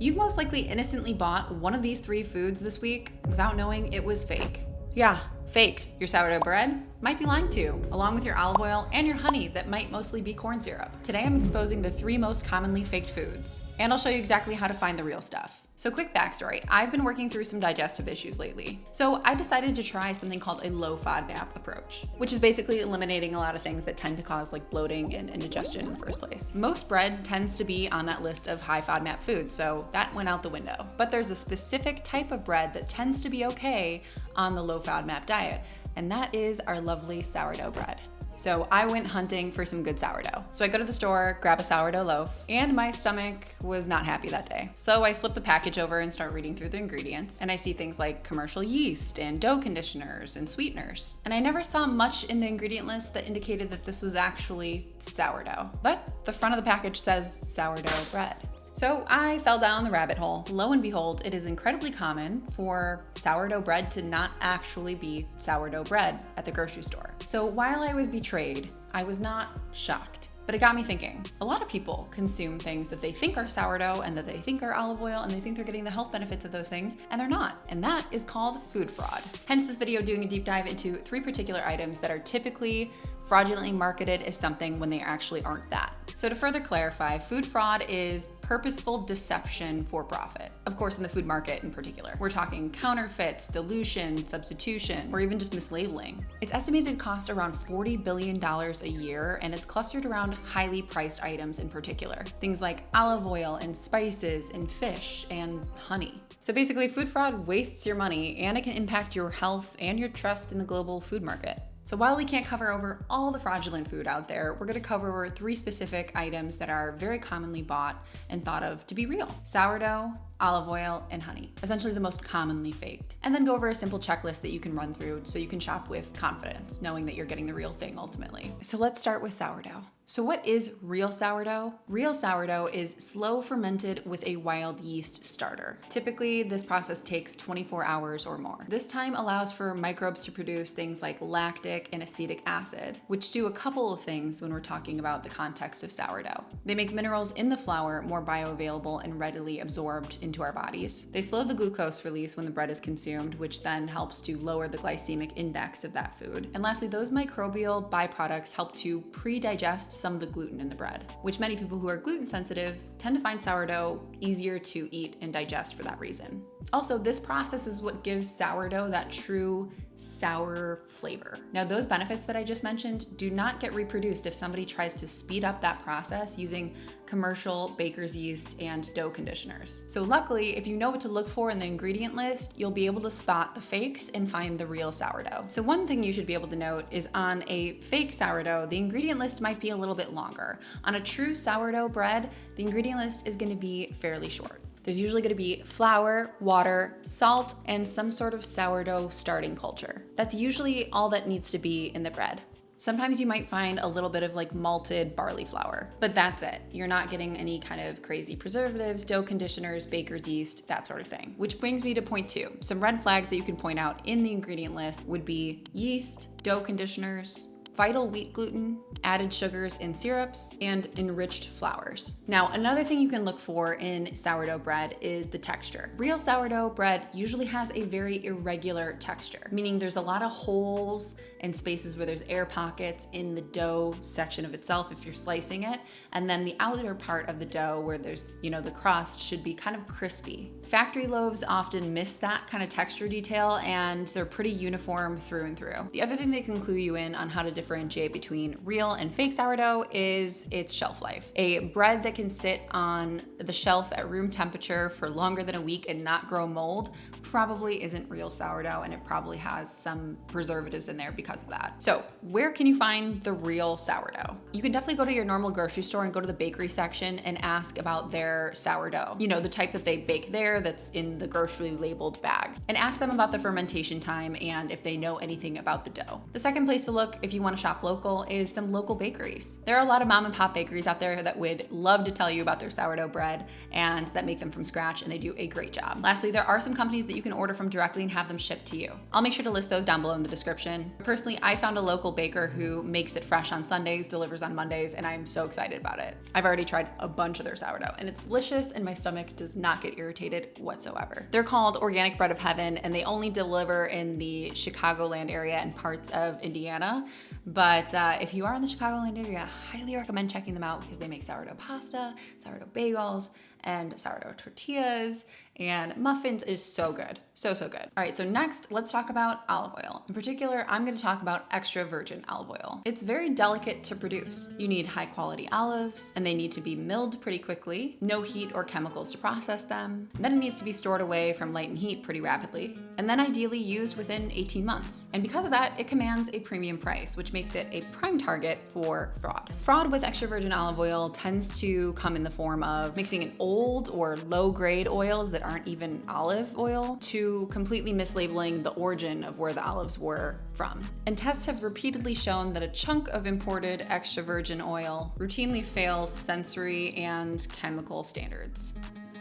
You've most likely innocently bought one of these 3 foods this week without knowing it was fake. Yeah, fake. Your sourdough bread might be lying to you, along with your olive oil and your honey that might mostly be corn syrup. Today I'm exposing the 3 most commonly faked foods, and I'll show you exactly how to find the real stuff. So quick backstory, I've been working through some digestive issues lately. So I decided to try something called a low FODMAP approach, which is basically eliminating a lot of things that tend to cause like bloating and indigestion in the first place. Most bread tends to be on that list of high FODMAP foods, so that went out the window. But there's a specific type of bread that tends to be okay on the low FODMAP diet, and that is our lovely sourdough bread. So I went hunting for some good sourdough. So I go to the store, grab a sourdough loaf, and my stomach was not happy that day. So I flip the package over and start reading through the ingredients, and I see things like commercial yeast and dough conditioners and sweeteners. And I never saw much in the ingredient list that indicated that this was actually sourdough. But the front of the package says sourdough bread. So I fell down the rabbit hole. Lo and behold, it is incredibly common for sourdough bread to not actually be sourdough bread at the grocery store. So while I was betrayed, I was not shocked. But it got me thinking. A lot of people consume things that they think are sourdough and that they think are olive oil and they think they're getting the health benefits of those things, and they're not. And that is called food fraud. Hence this video doing a deep dive into 3 particular items that are typically fraudulently marketed as something when they actually aren't that. So to further clarify, food fraud is purposeful deception for profit. Of course, in the food market in particular. We're talking counterfeits, dilution, substitution, or even just mislabeling. It's estimated to cost around $40 billion a year, and it's clustered around highly priced items in particular. Things like olive oil and spices and fish and honey. So basically, food fraud wastes your money, and it can impact your health and your trust in the global food market. So while we can't cover over all the fraudulent food out there, we're gonna cover over 3 specific items that are very commonly bought and thought of to be real: sourdough, olive oil, and honey, essentially the most commonly faked. And then go over a simple checklist that you can run through so you can shop with confidence, knowing that you're getting the real thing ultimately. So let's start with sourdough. So what is real sourdough? Real sourdough is slow fermented with a wild yeast starter. Typically, this process takes 24 hours or more. This time allows for microbes to produce things like lactic and acetic acid, which do a couple of things when we're talking about the context of sourdough. They make minerals in the flour more bioavailable and readily absorbed into our bodies. They slow the glucose release when the bread is consumed, which then helps to lower the glycemic index of that food. And lastly, those microbial byproducts help to pre-digest some of the gluten in the bread, which many people who are gluten sensitive tend to find sourdough easier to eat and digest for that reason. Also, this process is what gives sourdough that true sour flavor. Now, those benefits that I just mentioned do not get reproduced if somebody tries to speed up that process using commercial baker's yeast and dough conditioners. So luckily, if you know what to look for in the ingredient list, you'll be able to spot the fakes and find the real sourdough. So one thing you should be able to note is on a fake sourdough, the ingredient list might be a little bit longer. On a true sourdough bread, the ingredient list is going to be fairly short. There's usually going to be flour, water, salt, and some sort of sourdough starting culture. That's usually all that needs to be in the bread. Sometimes you might find a little bit of like malted barley flour, but that's it. You're not getting any kind of crazy preservatives, dough conditioners, baker's yeast, that sort of thing. Which brings me to point 2. Some red flags that you can point out in the ingredient list would be yeast, dough conditioners, vital wheat gluten, added sugars and syrups, and enriched flours. Now, another thing you can look for in sourdough bread is the texture. Real sourdough bread usually has a very irregular texture, meaning there's a lot of holes and spaces where there's air pockets in the dough section of itself if you're slicing it, and then the outer part of the dough where there's, the crust should be kind of crispy. Factory loaves often miss that kind of texture detail, and they're pretty uniform through and through. The other thing they can clue you in on how to differentiate between real and fake sourdough is its shelf life. A bread that can sit on the shelf at room temperature for longer than a week and not grow mold probably isn't real sourdough, and it probably has some preservatives in there because of that. So where can you find the real sourdough? You can definitely go to your normal grocery store and go to the bakery section and ask about their sourdough. The type that they bake there that's in the grocery labeled bags, and ask them about the fermentation time and if they know anything about the dough. The second place to look if you want want to shop local is some local bakeries. There are a lot of mom and pop bakeries out there that would love to tell you about their sourdough bread and that make them from scratch, and they do a great job. Lastly, there are some companies that you can order from directly and have them shipped to you. I'll make sure to list those down below in the description. Personally, I found a local baker who makes it fresh on Sundays, delivers on Mondays, and I'm so excited about it. I've already tried a bunch of their sourdough, and it's delicious, and my stomach does not get irritated whatsoever. They're called Organic Bread of Heaven, and they only deliver in the Chicagoland area and parts of Indiana. But if you are in the Chicagoland area, I highly recommend checking them out because they make sourdough pasta, sourdough bagels, and sourdough tortillas, and muffins is so good. So good. All right, so next, let's talk about olive oil. In particular, I'm gonna talk about extra virgin olive oil. It's very delicate to produce. You need high quality olives, and they need to be milled pretty quickly, no heat or chemicals to process them. And then it needs to be stored away from light and heat pretty rapidly, and then ideally used within 18 months. And because of that, it commands a premium price, which makes it a prime target for fraud. Fraud with extra virgin olive oil tends to come in the form of mixing an old or low grade oils that aren't even olive oil to completely mislabeling the origin of where the olives were from. And tests have repeatedly shown that a chunk of imported extra virgin oil routinely fails sensory and chemical standards.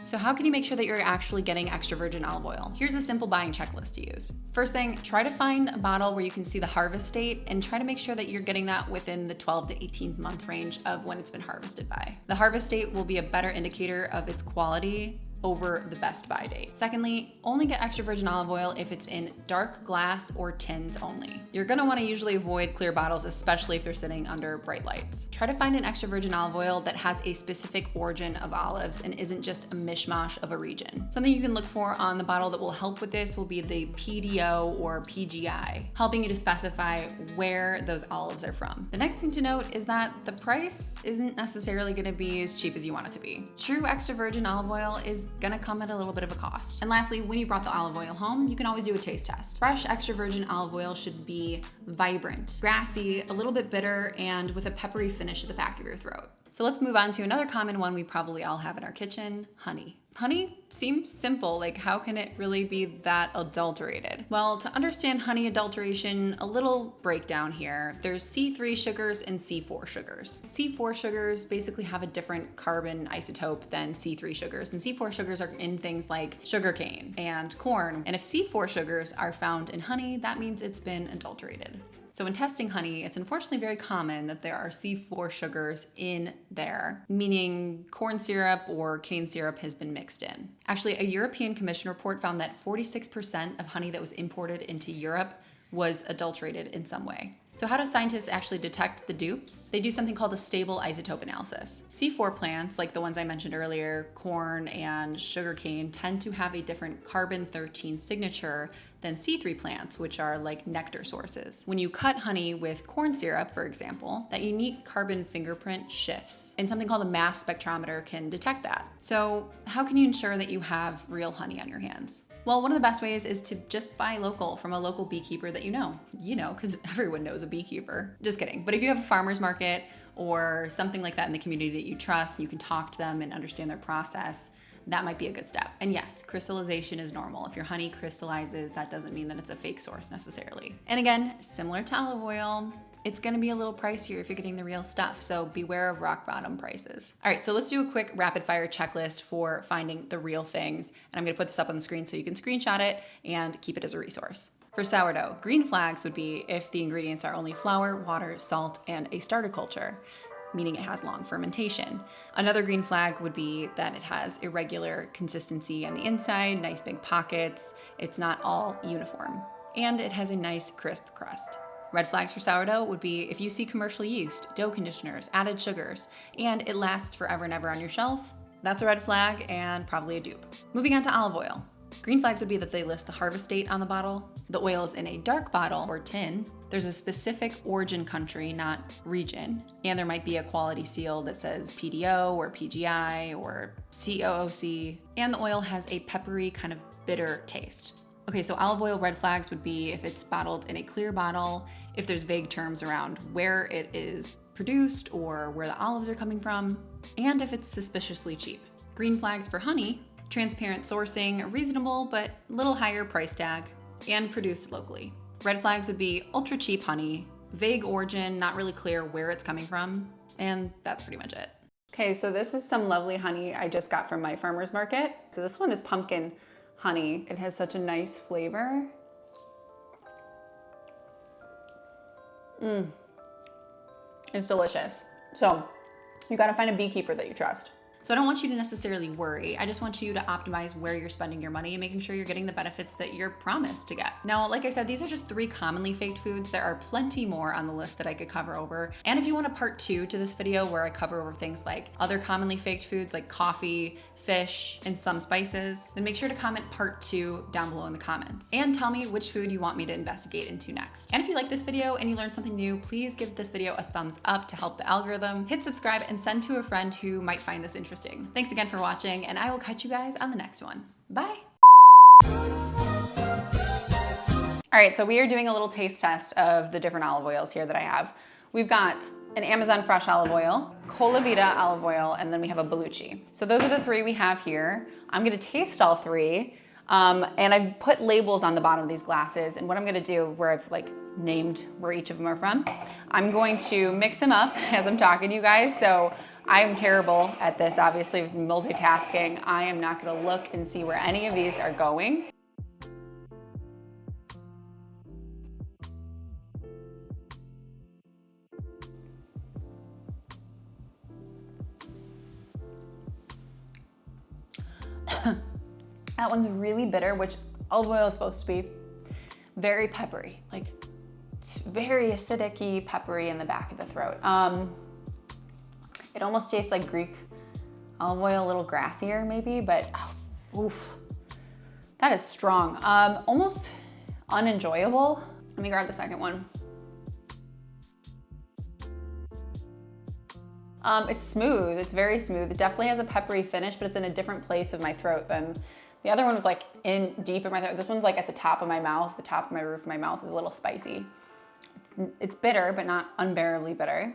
So how can you make sure that you're actually getting extra virgin olive oil? Here's a simple buying checklist to use. First thing, try to find a bottle where you can see the harvest date and try to make sure that you're getting that within the 12 to 18 month range of when it's been harvested by. The harvest date will be a better indicator of its quality over the best buy date. Secondly, only get extra virgin olive oil if it's in dark glass or tins only. You're gonna wanna usually avoid clear bottles, especially if they're sitting under bright lights. Try to find an extra virgin olive oil that has a specific origin of olives and isn't just a mishmash of a region. Something you can look for on the bottle that will help with this will be the PDO or PGI, helping you to specify where those olives are from. The next thing to note is that the price isn't necessarily gonna be as cheap as you want it to be. True extra virgin olive oil is gonna come at a little bit of a cost. And lastly, when you brought the olive oil home, you can always do a taste test. Fresh extra virgin olive oil should be vibrant, grassy, a little bit bitter, and with a peppery finish at the back of your throat. So let's move on to another common one we probably all have in our kitchen, honey. Honey seems simple, like how can it really be that adulterated? Well, to understand honey adulteration, a little breakdown here. There's C3 sugars and C4 sugars. C4 sugars basically have a different carbon isotope than C3 sugars, and C4 sugars are in things like sugarcane and corn. And if C4 sugars are found in honey, that means it's been adulterated. So when testing honey, it's unfortunately very common that there are C4 sugars in there, meaning corn syrup or cane syrup has been mixed in. Actually, a European Commission report found that 46% of honey that was imported into Europe was adulterated in some way. So how do scientists actually detect the dupes? They do something called a stable isotope analysis. C4 plants, like the ones I mentioned earlier, corn and sugarcane, tend to have a different carbon-13 signature than C3 plants, which are like nectar sources. When you cut honey with corn syrup, for example, that unique carbon fingerprint shifts, and something called a mass spectrometer can detect that. So how can you ensure that you have real honey on your hands? Well, one of the best ways is to just buy local from a local beekeeper that you know, because everyone knows a beekeeper. Just kidding. But if you have a farmer's market or something like that in the community that you trust, you can talk to them and understand their process, that might be a good step. And yes, crystallization is normal. If your honey crystallizes, that doesn't mean that it's a fake source necessarily. And again, similar to olive oil, it's gonna be a little pricier if you're getting the real stuff, so beware of rock bottom prices. All right, so let's do a quick rapid fire checklist for finding the real things. And I'm gonna put this up on the screen so you can screenshot it and keep it as a resource. For sourdough, green flags would be if the ingredients are only flour, water, salt, and a starter culture, meaning it has long fermentation. Another green flag would be that it has irregular consistency on the inside, nice big pockets, it's not all uniform, and it has a nice crisp crust. Red flags for sourdough would be if you see commercial yeast, dough conditioners, added sugars, and it lasts forever and ever on your shelf, that's a red flag and probably a dupe. Moving on to olive oil. Green flags would be that they list the harvest date on the bottle, the oil is in a dark bottle or tin, there's a specific origin country, not region, and there might be a quality seal that says PDO or PGI or COOC, and the oil has a peppery kind of bitter taste. Okay, so olive oil red flags would be if it's bottled in a clear bottle, if there's vague terms around where it is produced or where the olives are coming from, and if it's suspiciously cheap. Green flags for honey, transparent sourcing, reasonable but little higher price tag, and produced locally. Red flags would be ultra cheap honey, vague origin, not really clear where it's coming from, and that's pretty much it. Okay, so this is some lovely honey I just got from my farmer's market. So this one is pumpkin honey. It has such a nice flavor. It's delicious. So you gotta find a beekeeper that you trust. So I don't want you to necessarily worry. I just want you to optimize where you're spending your money and making sure you're getting the benefits that you're promised to get. Now, like I said, these are just 3 commonly faked foods. There are plenty more on the list that I could cover over. And if you want a part 2 to this video where I cover over things like other commonly faked foods like coffee, fish, and some spices, then make sure to comment part 2 down below in the comments. And tell me which food you want me to investigate into next. And if you like this video and you learned something new, please give this video a thumbs up to help the algorithm. Hit subscribe and send to a friend who might find this interesting. Thanks again for watching, and I will catch you guys on the next one. Bye. All right, so we are doing a little taste test of the different olive oils here that I have. We've got an Amazon fresh olive oil, Colavita olive oil, and then we have a Bellucci. So those are the 3 we have here. I'm gonna taste all 3, and I've put labels on the bottom of these glasses, and what I'm gonna do, where I've like named where each of them are from, I'm going to mix them up as I'm talking to you guys. So I'm terrible at this, obviously, multitasking. I am not gonna look and see where any of these are going. That one's really bitter, which olive oil is supposed to be. Very peppery, like very acidic-y, peppery in the back of the throat. It almost tastes like Greek olive oil, a little grassier maybe, but oof, that is strong. Almost unenjoyable. Let me grab the second one. It's smooth, it's very smooth. It definitely has a peppery finish, but it's in a different place of my throat than the other one was like deep in my throat. This one's like at the top of my mouth, the top of my roof of my mouth is a little spicy. It's bitter, but not unbearably bitter.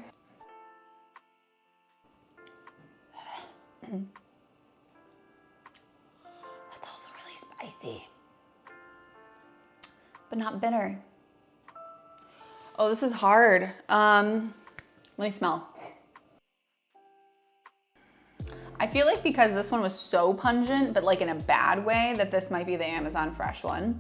That's also really spicy, but not bitter. Oh, this is hard. Let me smell. I feel like because this one was so pungent, but like in a bad way, that this might be the Amazon fresh one.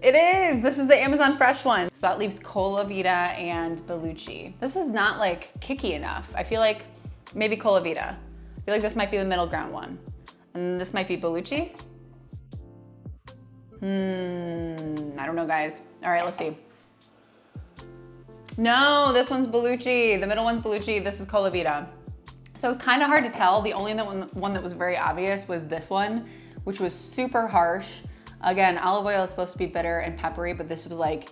It is, this is the Amazon fresh one. So that leaves Colavita and Bellucci. This is not like kicky enough. I feel like maybe Colavita. I feel like this might be the middle ground one. And this might be Bellucci. I don't know, guys. All right, let's see. No, this one's Bellucci. The middle one's Bellucci, this is Colavita. So it's kind of hard to tell. The only one that was very obvious was this one, which was super harsh. Again, olive oil is supposed to be bitter and peppery, but this was like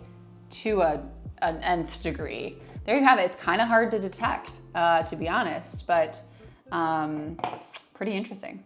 to an nth degree. There you have it. It's kind of hard to detect, to be honest, but pretty interesting.